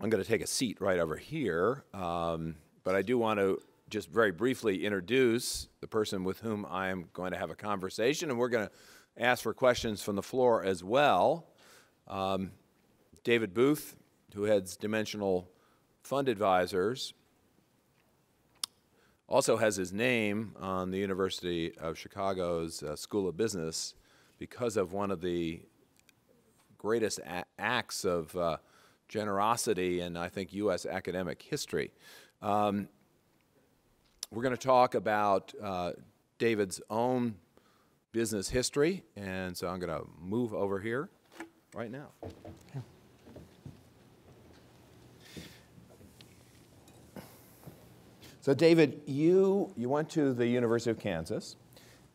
I'm going to take a seat right over here, but I do want to just very briefly introduce the person with whom I am going to have a conversation, and we're going to ask for questions from the floor as well. David Booth, who heads Dimensional Fund Advisors, also has his name on the University of Chicago's School of Business because of one of the greatest acts of generosity in, I think, U.S. academic history. We're going to talk about David's own business history, and so I'm going to move over here right now. Okay. So, David, you went to the University of Kansas,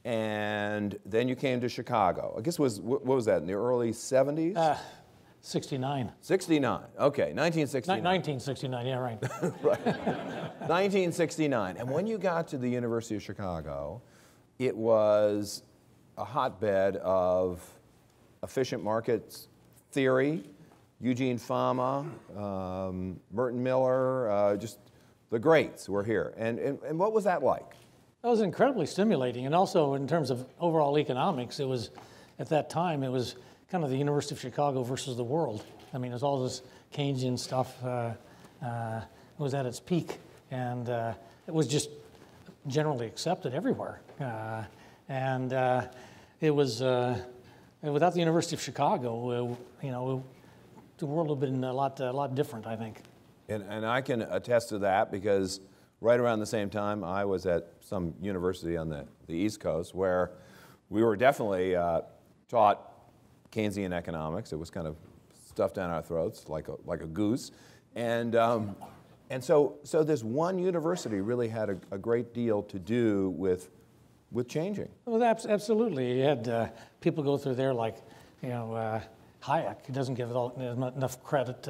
and then you came to Chicago. I guess what was that, in the early 70s? 69. 69, okay, 1969. 1969, yeah, right. Right. 1969. And when you got to the University of Chicago, it was a hotbed of efficient markets theory, Eugene Fama, Merton Miller, just the greats were here. And what was that like? That was incredibly stimulating. And also in terms of overall economics, it was, at that time, it was kind of the University of Chicago versus the world. I mean, it was all this Keynesian stuff was at its peak. And it was just generally accepted everywhere. It was, without the University of Chicago, the world would have been a lot different, I think. And I can attest to that because right around the same time, I was at some university on the East Coast where we were definitely taught Keynesian economics. It was kind of stuffed down our throats like a goose. And so this one university really had a great deal to do with changing. Well, absolutely. You had people go through there like, Hayek, who doesn't give enough credit,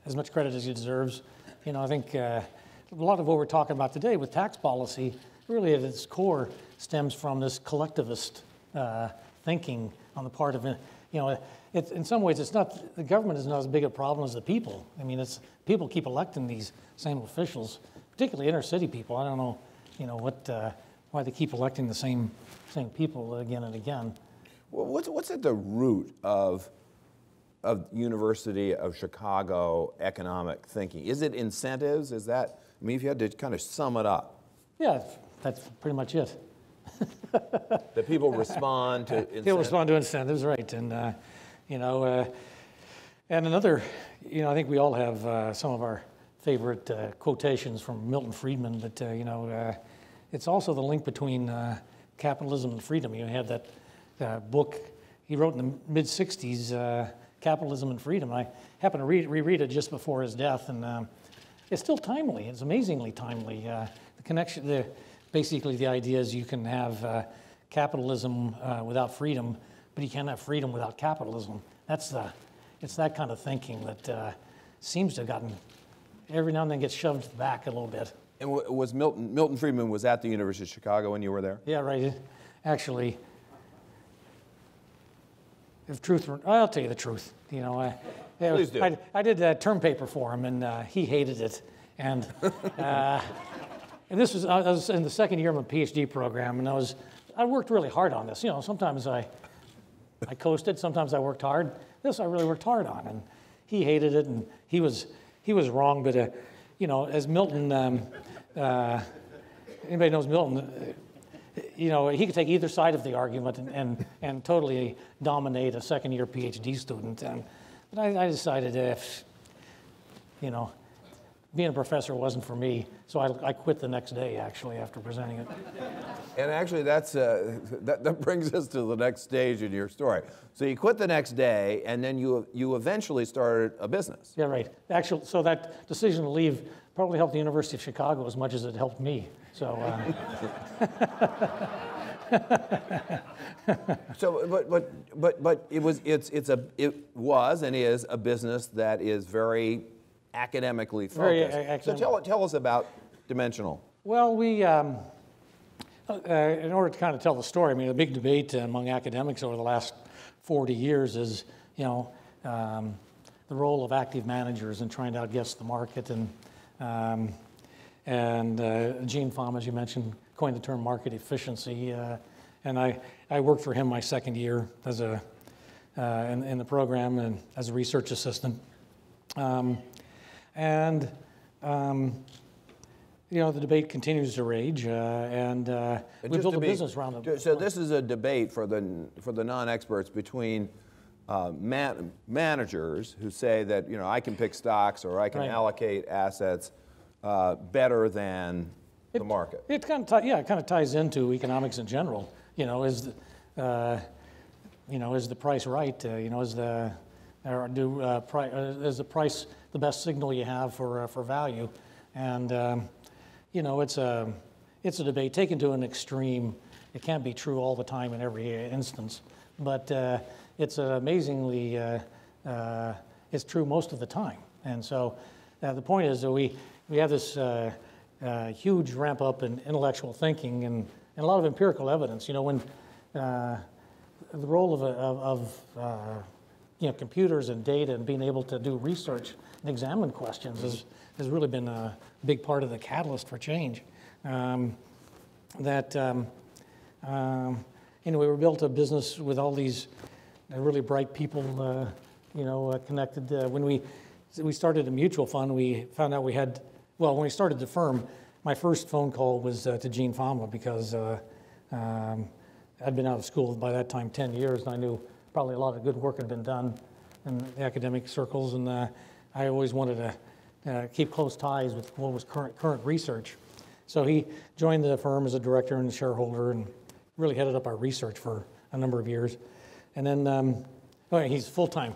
as much credit as he deserves. I think a lot of what we're talking about today with tax policy really at its core stems from this collectivist thinking on the part of, in some ways it's not, the government is not as big a problem as the people. I mean, it's people keep electing these same officials, particularly inner city people. I don't know, why they keep electing the same people again and again. Well, what's at the root of University of Chicago economic thinking? Is it incentives? Is that, I mean, if you had to kind of sum it up. Yeah, that's pretty much it. That people respond to incentives? People respond to incentives, right. And, and another, I think we all have some of our favorite quotations from Milton Friedman, but, it's also the link between capitalism and freedom. You had that book he wrote in the mid-'60s, Capitalism and Freedom. I happened to reread it just before his death, and it's still timely. It's amazingly timely. The connection, basically the idea is you can have capitalism without freedom, but you can't have freedom without capitalism. It's that kind of thinking that seems to have gotten, every now and then gets shoved back a little bit. And was Milton Friedman was at the University of Chicago when you were there? Yeah, right. Actually, I'll tell you the truth. Please do. I did a term paper for him, and he hated it. And and this was, I was in the second year of my PhD program, and I worked really hard on this. Sometimes I coasted, sometimes I worked hard. This I really worked hard on, and he hated it, and he was wrong. But as Milton, anybody knows Milton. He could take either side of the argument and totally dominate a second-year PhD student. But I decided if, being a professor wasn't for me, so I quit the next day, actually, after presenting it. And actually, that brings us to the next stage in your story. So you quit the next day, and then you eventually started a business. Yeah, right. Actually, so that decision to leave probably helped the University of Chicago as much as it helped me. So. But it was and is a business that is very academically focused. So tell us about Dimensional. Well, we in order to kind of tell the story, I mean, the big debate among academics over the last 40 years is, the the role of active managers in trying to outguess the market. And Gene Fama, as you mentioned, coined the term market efficiency. And I worked for him my second year as in the program and as a research assistant. The debate continues to rage, and we built a business around it. So this is a debate for the non-experts between managers who say that I can pick stocks or I can allocate assets better than the market. It kind of ties into economics in general. Is the price right? Is the price the best signal you have for value? And it's a debate taken to an extreme. It can't be true all the time in every instance, but it's amazingly it's true most of the time. And so the point is that we have this huge ramp up in intellectual thinking and a lot of empirical evidence. When the role of computers and data and being able to do research and examine questions has really been a big part of the catalyst for change. We were built a business with all these really bright people, connected. When we started a mutual fund, we found out when we started the firm, my first phone call was to Gene Fama because I'd been out of school by that time 10 years, and I knew probably a lot of good work had been done in the academic circles, and I always wanted to keep close ties with what was current research. So he joined the firm as a director and a shareholder and really headed up our research for a number of years. And then he's full-time.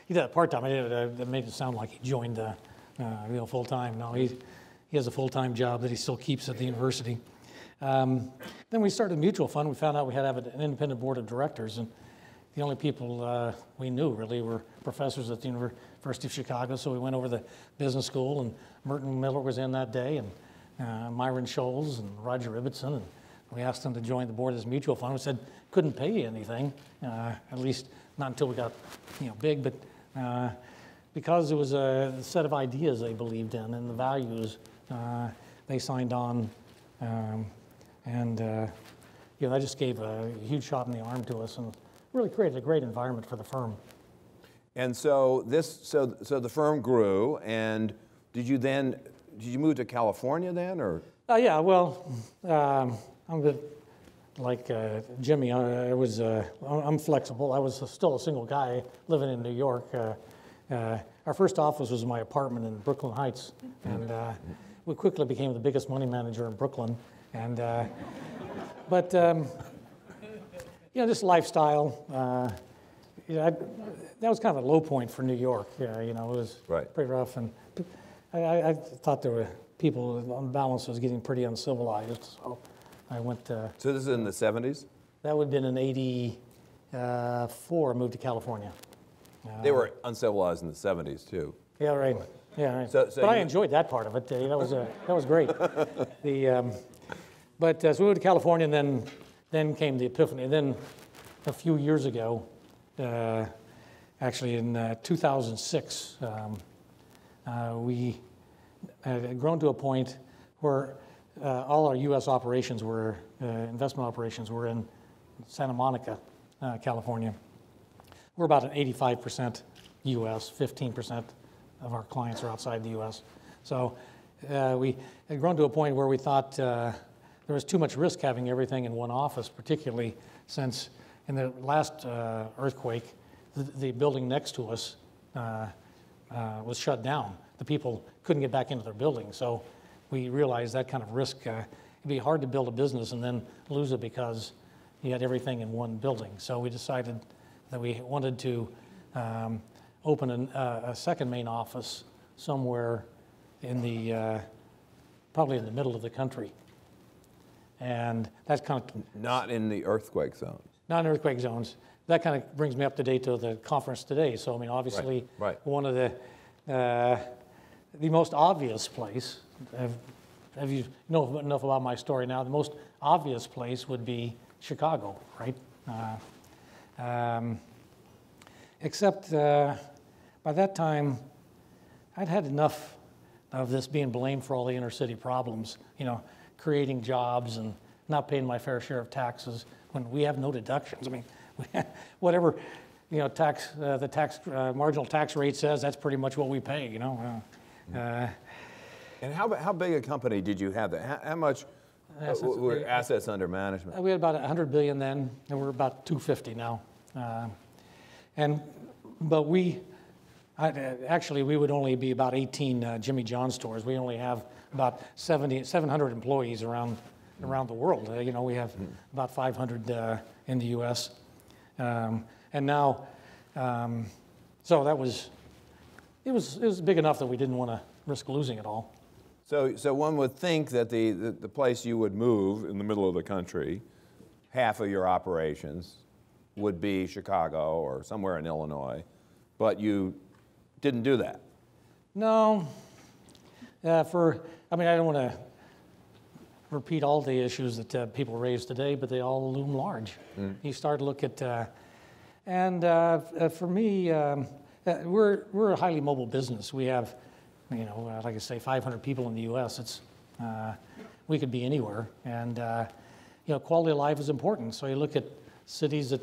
He did it part-time. That made it sound like he joined full-time. No, he has a full-time job that he still keeps at the university. Then we started a mutual fund. We found out we had to have an independent board of directors, and the only people we knew really were professors at the University of Chicago. So we went over the business school, and Merton Miller was in that day, and Myron Scholes and Roger Ibbotson, and we asked them to join the board of this mutual fund. We said couldn't pay you anything, at least not until we got big, but because it was a set of ideas they believed in and the values, they signed on, and that just gave a huge shot in the arm to us and really created a great environment for the firm. And so the firm grew, and did you move to California then, or? Yeah, well, I'm a bit like Jimmy. I'm flexible. I was still a single guy living in New York. Our first office was my apartment in Brooklyn Heights, and we quickly became the biggest money manager in Brooklyn. And this lifestyle. That was kind of a low point for New York. It was pretty rough, and I thought there were people on balance was getting pretty uncivilized. So I went. So this is in the 70s? That would have been in '84. I moved to California. They were uncivilized in the 70s too. Yeah, right. Yeah, right. So but I enjoyed that part of it. That was great. So we moved to California, and then came the epiphany. And then a few years ago, actually in 2006, we had grown to a point where all our U.S. operations were, investment operations were in Santa Monica, California. We're about an 85% U.S., 15% of our clients are outside the U.S. So we had grown to a point where we thought there was too much risk having everything in one office, particularly since in the last earthquake, the building next to us was shut down. The people couldn't get back into their building. So we realized that kind of risk, it'd be hard to build a business and then lose it because you had everything in one building. So we decided that we wanted to open a second main office somewhere in the, probably in the middle of the country. And that's kind of... Not in the earthquake zone. Not in earthquake zones. That kind of brings me up to date to the conference today. So, I mean, obviously, one of the most obvious place, have you know enough about my story now, the most obvious place would be Chicago, right? Except by that time, I'd had enough of this being blamed for all the inner city problems, creating jobs and not paying my fair share of taxes when we have no deductions. I mean, whatever, the marginal tax rate says, that's pretty much what we pay, And how big a company did you have? How much were assets under management? We had about 100 billion then, and we're about 250 now. But we would only be about 18 Jimmy John stores. We only have about 700 employees around the world. We have about 500 in the U.S. And now, so that was, it was big enough that we didn't want to risk losing it all. So one would think that the place you would move in the middle of the country, half of your operations would be Chicago or somewhere in Illinois, but you didn't do that. No. I don't want to repeat all the issues that people raise today, but they all loom large. You start to look at, for me, we're a highly mobile business. We have, like I say, 500 people in the U.S. We could be anywhere, and quality of life is important. So you look at cities that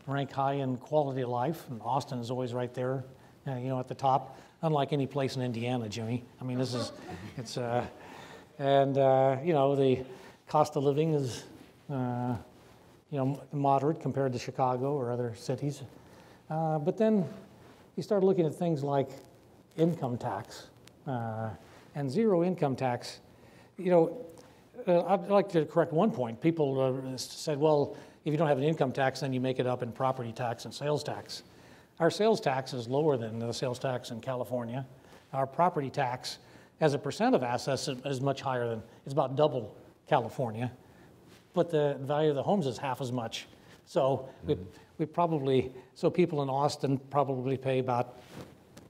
rank high in quality of life, and Austin is always right there, at the top. Unlike any place in Indiana, Jimmy. I mean, the cost of living is, moderate compared to Chicago or other cities. But then you start looking at things like income tax and zero income tax. I'd like to correct one point. People said, well, if you don't have an income tax, then you make it up in property tax and sales tax. Our sales tax is lower than the sales tax in California. Our property tax, as a percent of assets, is much higher than, it's about double California. But the value of the homes is half as much. So so people in Austin probably pay about,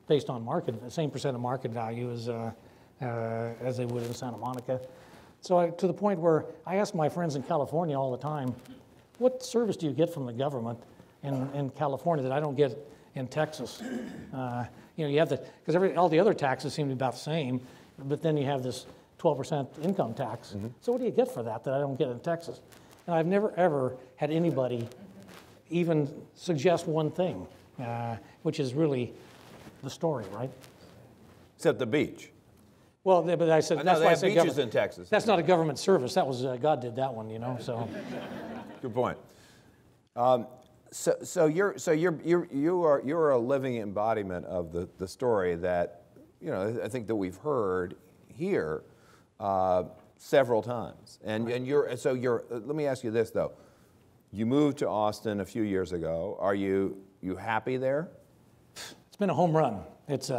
based on market, the same percent of market value as they would in Santa Monica. So to the point where I ask my friends in California all the time, what service do you get from the government in California that I don't get in Texas? You have because all the other taxes seem to be about the same, but then you have this 12% income tax. So what do you get for that I don't get in Texas? And I've never ever had anybody even suggest one thing, which is really the story, right? Except the beach. Well, but I said that's why I said beaches in Texas. That's not a government service. That was God did that one, So. Good point. So you're a living embodiment of the story that I think that we've heard here several times. And let me ask you this though. You moved to Austin a few years ago. Are you happy there? It's been a home run. It's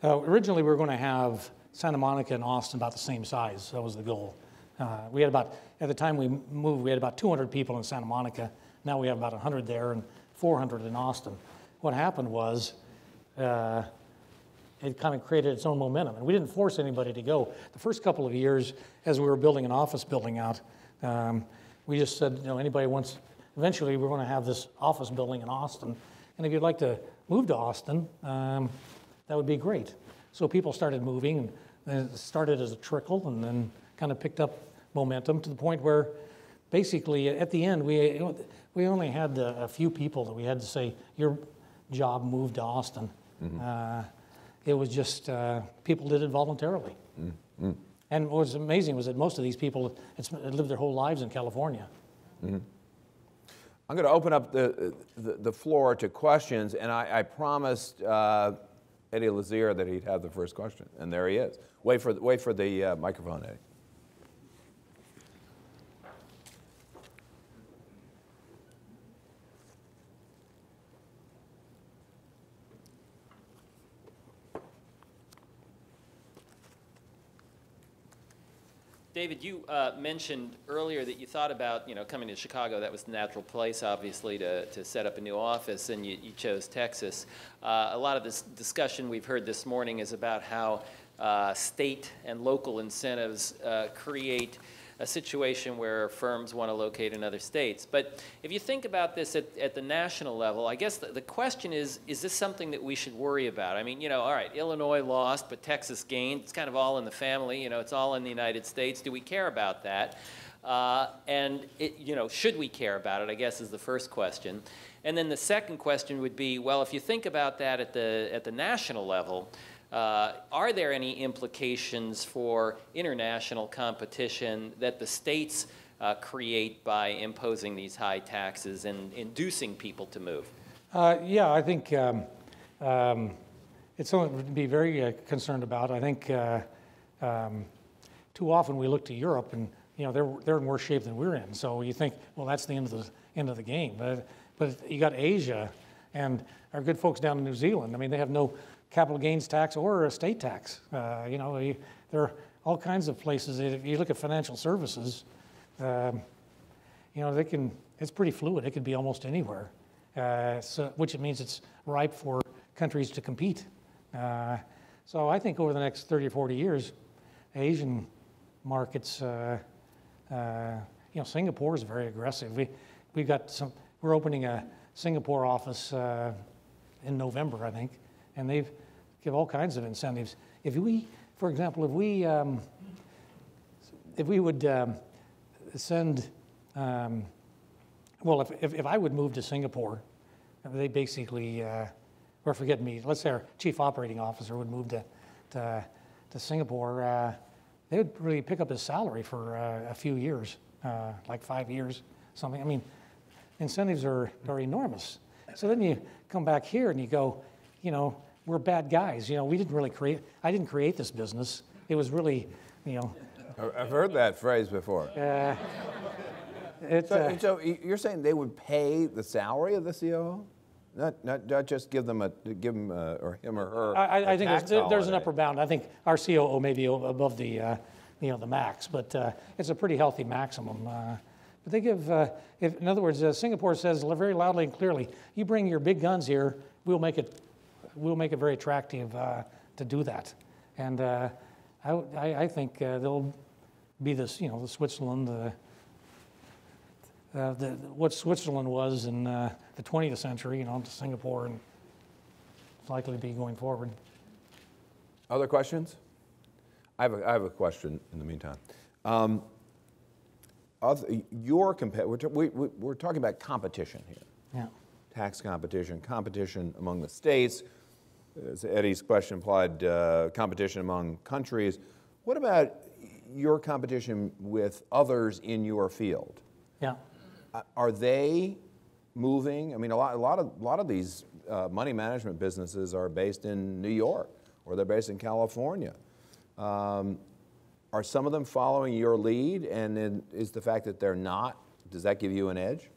originally we were going to have Santa Monica and Austin about the same size. That was the goal. We had at the time we moved, we had about 200 people in Santa Monica. Now we have about 100 there and 400 in Austin. What happened was it kind of created its own momentum, and we didn't force anybody to go. The first couple of years, as we were building an office building out, we just said, anybody wants. Eventually, we're going to have this office building in Austin, and if you'd like to move to Austin, that would be great. So people started moving, and it started as a trickle, and then kind of picked up momentum to the point where, basically, at the end, we only had a few people that we had to say, your job moved to Austin. It was just people did it voluntarily. And what was amazing was that most of these people had lived their whole lives in California. I'm going to open up the floor to questions, and I promised Eddie Lazear that he'd have the first question, and there he is. Wait for the microphone, Eddie. David, you mentioned earlier that you thought about, coming to Chicago. That was the natural place, obviously, to set up a new office, and you chose Texas. A lot of this discussion we've heard this morning is about how state and local incentives create a situation where firms want to locate in other states. But if you think about this at the national level, I guess the question is this something that we should worry about? I mean, you know, all right, Illinois lost, but Texas gained. It's kind of all in the family. You know, it's all in the United States. Do we care about that? You know, should we care about it, I guess, is the first question. And then the second question would be, well, if you think about that at the national level, are there any implications for international competition that the states create by imposing these high taxes and inducing people to move? Yeah, I think it's something to be very concerned about. I think too often we look to Europe and, you know, they're in worse shape than we're in. So you think, well, that's the end of the game. But you got Asia and our good folks down in New Zealand. I mean, they have no capital gains tax or estate tax. You know, there are all kinds of places. If you look at financial services, you know, it's pretty fluid. It could be almost anywhere, which means it's ripe for countries to compete. So I think over the next 30 or 40 years, Asian markets, you know, Singapore is very aggressive. We're opening a Singapore office in November, I think, and they give all kinds of incentives. If we, for example, if we would send, well, if I would move to Singapore, they basically, or forget me, let's say our chief operating officer would move to Singapore, they would really pick up his salary for a few years, like 5 years, something. I mean, incentives are enormous. So then you come back here and you go, you know, we're bad guys. You know, I didn't create this business. It was really, you know. I've heard that phrase before. So you're saying they would pay the salary of the COO? Not just give him or him or her. I think there's an upper bound. I think our COO may be above the you know, the max, but it's a pretty healthy maximum. But they give, in other words, Singapore says very loudly and clearly, you bring your big guns here, we'll make it very attractive to do that. And I think they'll be this, you know, the Switzerland, what Switzerland was in the 20th century, you know, to Singapore, and it's likely to be going forward. Other questions? I have a question in the meantime. We're talking about competition here. Yeah. Tax competition among the states. As Eddie's question implied, competition among countries. What about your competition with others in your field? Yeah. Are they moving? I mean, a lot of these money management businesses are based in New York or they're based in California. Are some of them following your lead? And then is the fact that they're not, does that give you an edge?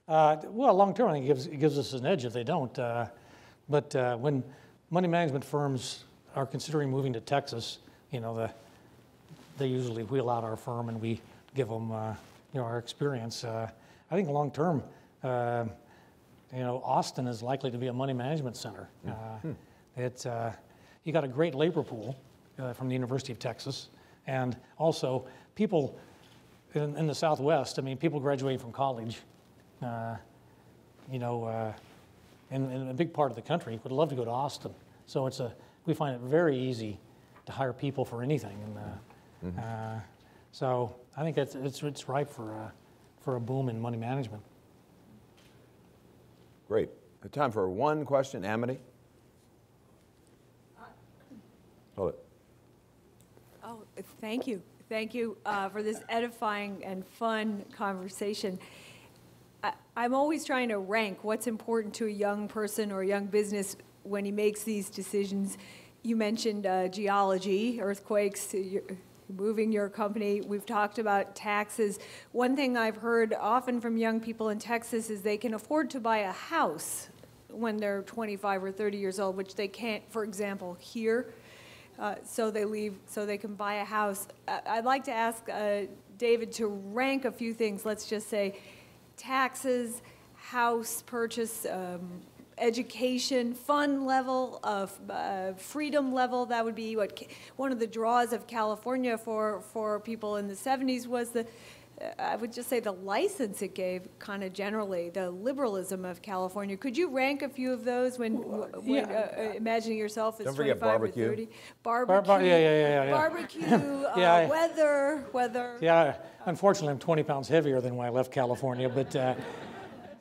Well, long term, I think it gives us an edge if they don't. But when money management firms are considering moving to Texas, you know, they usually wheel out our firm and we give them, you know, our experience. I think long term, you know, Austin is likely to be a money management center. You got a great labor pool from the University of Texas, and also people in the Southwest. I mean, people graduating from college, you know, in a big part of the country would love to go to Austin. So we find it very easy to hire people for anything, and so I think it's ripe for a boom in money management. Great. Time for one question. Amity? Hold it. Oh, thank you. Thank you for this edifying and fun conversation. I'm always trying to rank what's important to a young person or a young business when he makes these decisions. You mentioned geology, earthquakes, moving your company. We've talked about taxes. One thing I've heard often from young people in Texas is they can afford to buy a house when they're 25 or 30 years old, which they can't, for example, here. So they leave so they can buy a house. I'd like to ask David to rank a few things. Let's just say taxes, house purchase, education, fun level, of freedom level. That would be what one of the draws of California for people in the 70s was the, I would just say the license it gave, kind of generally, the liberalism of California. Could you rank a few of those when imagining yourself as Don't forget 25 barbecue. or 30? Barbecue. Yeah. Barbecue, Yeah. weather. Yeah, unfortunately, I'm 20 pounds heavier than when I left California, but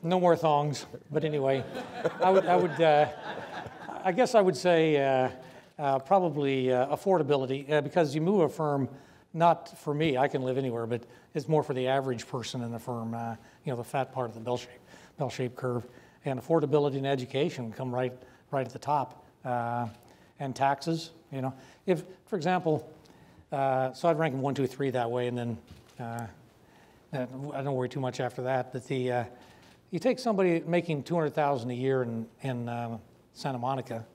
no more thongs. But anyway, I guess I would say probably affordability, because you move a firm, not for me, I can live anywhere, but it's more for the average person in the firm, the fat part of the bell-shaped curve. And affordability and education come right at the top. And taxes, If, for example, so I'd rank them 1, 2, 3 that way, and then I don't worry too much after that. But you take somebody making $200,000 a year in Santa Monica,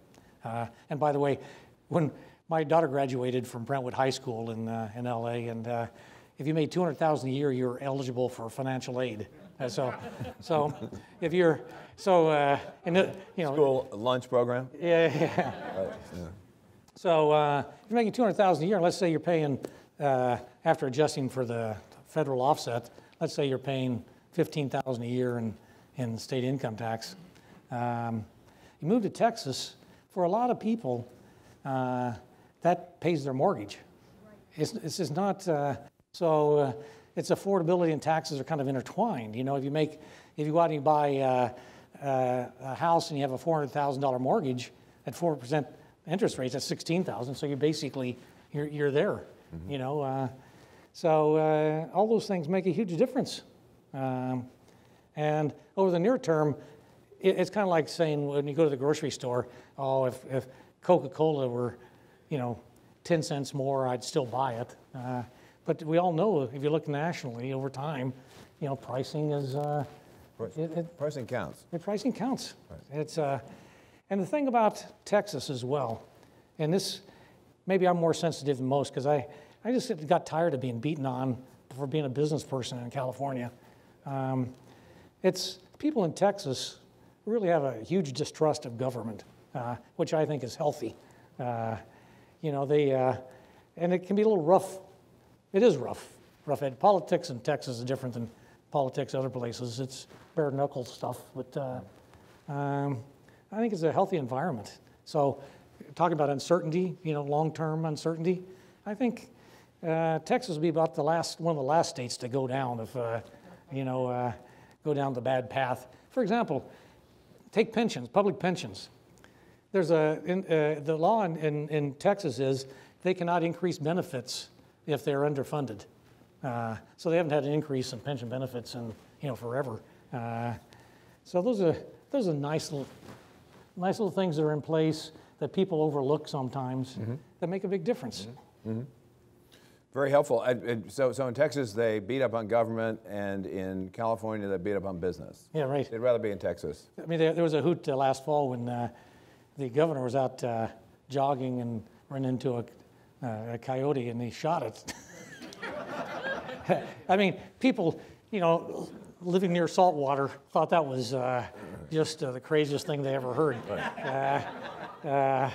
and by the way, when my daughter graduated from Brentwood High School in LA, and if you made $200,000 a year, you're eligible for financial aid. So if you're School lunch program. Yeah. So if you're making $200,000 a year, let's say you're paying after adjusting for the federal offset, let's say you're paying $15,000 a year in state income tax. You move to Texas, for a lot of people, that pays their mortgage. It's just not, it's affordability and taxes are kind of intertwined. If you go out and you buy a house and you have a $400,000 mortgage at 4% interest rates, that's $16,000. So you're there. Mm-hmm. So all those things make a huge difference. And over the near term, it's kind of like saying when you go to the grocery store, if Coca-Cola were, 10 cents more, I'd still buy it. But we all know if you look nationally over time, pricing is Pricing counts. pricing counts. Right. It's and the thing about Texas as well, and this maybe I'm more sensitive than most because I just got tired of being beaten on for being a business person in California. It's people in Texas really have a huge distrust of government, which I think is healthy. And it can be a little rough. It is rough. Politics in Texas is different than politics other places. It's bare knuckle stuff, but I think it's a healthy environment. So, talking about uncertainty, long-term uncertainty, I think Texas will be about one of the last states to go down if go down the bad path. For example, take pensions, public pensions. There's the law in Texas is they cannot increase benefits if they're underfunded. So they haven't had an increase in pension benefits in forever. So those are nice little things that are in place that people overlook sometimes that make a big difference. Mm-hmm. Very helpful. So in Texas, they beat up on government, and in California, they beat up on business. Yeah, right. They'd rather be in Texas. I mean, there was a hoot last fall when the governor was out jogging and ran into a coyote, and he shot it. I mean, people, living near salt water thought that was just the craziest thing they ever heard. Right.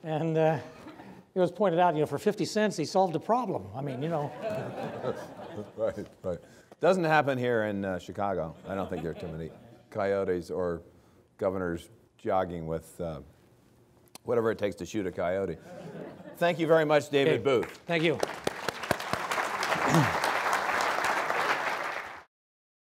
And it was pointed out, for 50 cents, he solved a problem. I mean, Right. Doesn't happen here in Chicago. I don't think there are too many coyotes or governors jogging with whatever it takes to shoot a coyote. Thank you very much, David Booth. Thank you.